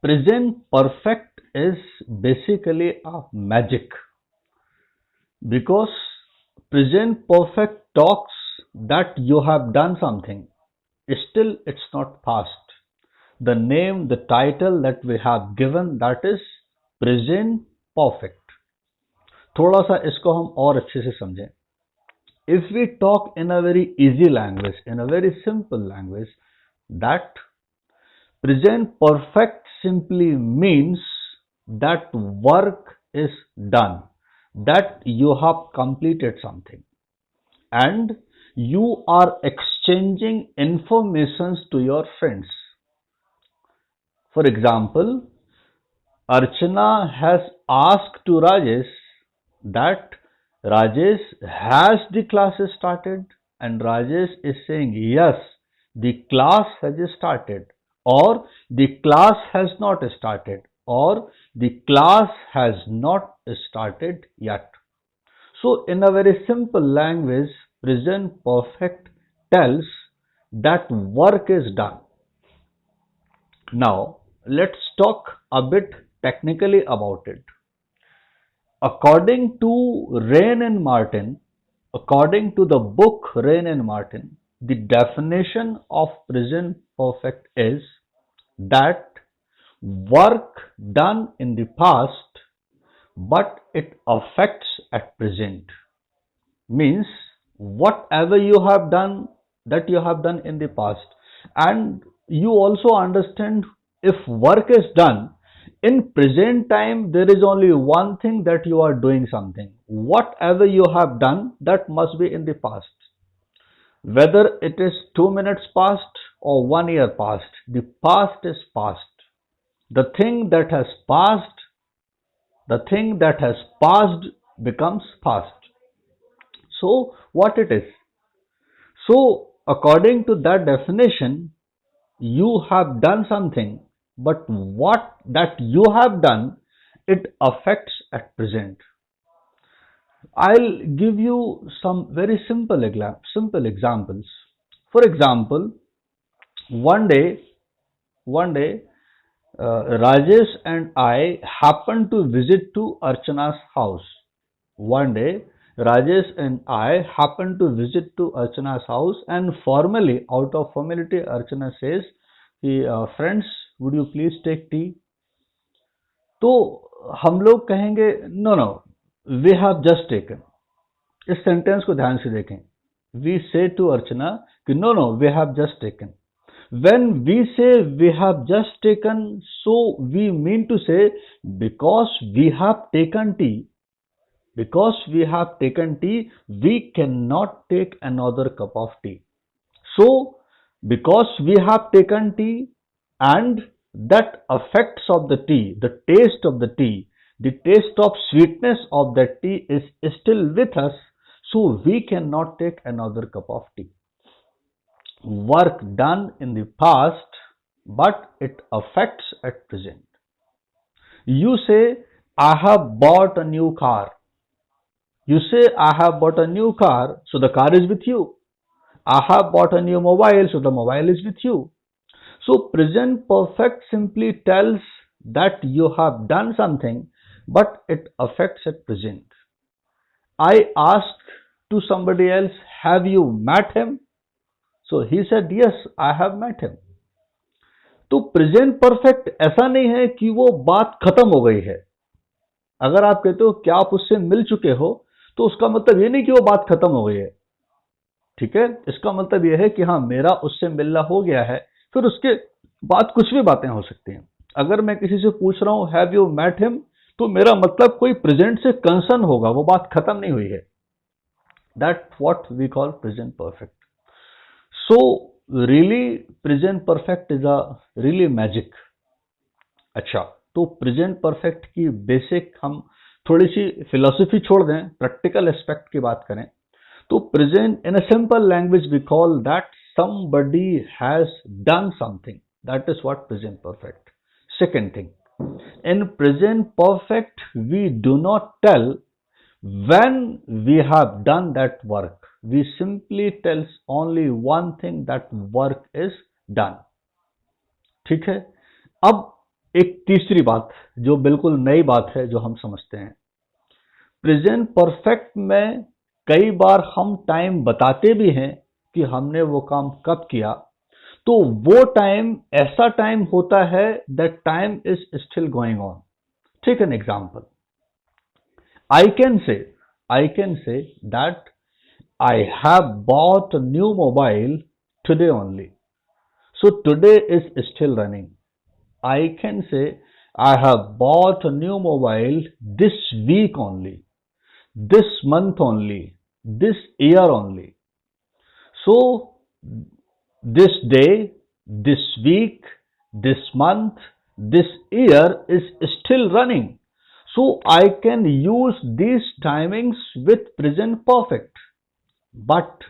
present perfect is basically a magic, because present perfect talks that you have done something, still it's not past. The name, the title that we have given, that is present perfect. थोड़ा सा इसको हम और अच्छे से समझें. If we talk in a very easy language, in a very simple language, that present perfect simply means that work is done, that you have completed something, and you are exchanging informations to your friends. For example, Archana has asked to Rajesh that Rajesh, has the classes started? And Rajesh is saying yes, the class has started, or the class has not started, or the class has not started yet. So in a very simple language, present perfect tells that work is done. Now let's talk a bit technically about it. According to Rain and Martin, according to the book Rain and Martin, the definition of present perfect is that work done in the past but it affects at present. Means whatever you have done, that you have done in the past, and you also understand, if work is done in present time, there is only one thing, that you are doing something. Whatever you have done, that must be in the past. Whether it is 2 minutes past or 1 year past, the past is past. The thing that has passed, the thing that has passed becomes past. So what it is? So according to that definition, you have done something, but what that you have done, it affects at present. I'll give you some very simple examples. For example, one day, one day, Rajesh and I happened to visit to Archana's house. One day, Rajesh and I happened to visit to Archana's house, and formally, out of formality, Archana says, friends, would you please take tea? तो हम लोग कहेंगे no no, we have just taken. इस sentence को ध्यान से देखें. We say to Archana कि no no, we have just taken. When we say we have just taken, so we mean to say because we have taken tea, because we have taken tea, we cannot take another cup of tea. So, because we have taken tea and that effects of the tea, the taste of the tea, the taste of sweetness of that tea is still with us, so we cannot take another cup of tea. Work done in the past, but it affects at present. You say, I have bought a new car. You say, I have bought a new car, so the car is with you. I have bought a new mobile, so the mobile is with you. So present perfect simply tells that you have done something, but it affects at present. I asked to somebody else, have you met him? So he said, yes, I have met him. तो present perfect ऐसा नहीं है कि वो बात खत्म हो गई है. अगर आप कहते हो कि आप उससे मिल चुके हो, तो उसका मतलब ये नहीं कि वो बात खत्म हो गई है. ठीक है, इसका मतलब ये है कि हाँ, मेरा उससे मिलना हो गया है, फिर उसके बाद कुछ भी बातें हो सकती हैं. अगर मैं किसी से पूछ रहा हूं हैव यू मेट हिम, तो मेरा मतलब कोई प्रेजेंट से कंसर्न होगा, वो बात खत्म नहीं हुई है. That what we call present perfect. So really present perfect is a really magic. अच्छा, तो प्रेजेंट परफेक्ट की बेसिक हम थोड़ी सी फिलोसफी छोड़ दें, प्रैक्टिकल एस्पेक्ट की बात करें, तो present in a simple language we call that somebody has done something. That is what present perfect. Second thing, in present perfect we do not tell when we have done that work. We simply tells only one thing, that work is done. ठीक है. अब एक तीसरी बात जो बिल्कुल नई बात है जो हम समझते हैं, प्रेजेंट परफेक्ट में कई बार हम टाइम बताते भी हैं कि हमने वो काम कब किया, तो वो टाइम ऐसा टाइम होता है that time is still going on. Take an example. I can say, I can say that I have bought a new mobile today only. So today is still running. I can say I have bought a new mobile this week only, this month only, this year only. So this day, this week, this month, this year is still running. So I can use these timings with present perfect. But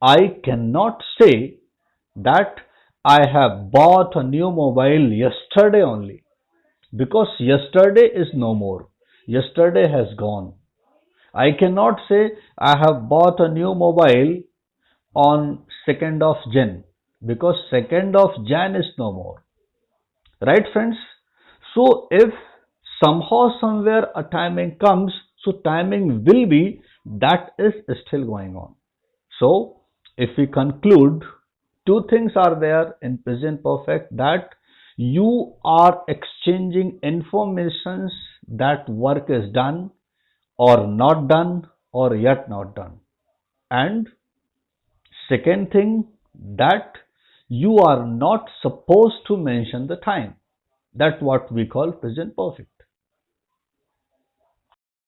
I cannot say that I have bought a new mobile yesterday only, because yesterday is no more. Yesterday has gone. I cannot say I have bought a new mobile on 2nd of Jan, because 2nd of Jan is no more. Right, friends? So if somehow somewhere a timing comes, so timing will be that is still going on. So if we conclude, two things are there in present perfect, that you are exchanging informations that work is done or not done or yet not done. And second thing, that you are not supposed to mention the time. That's what we call present perfect.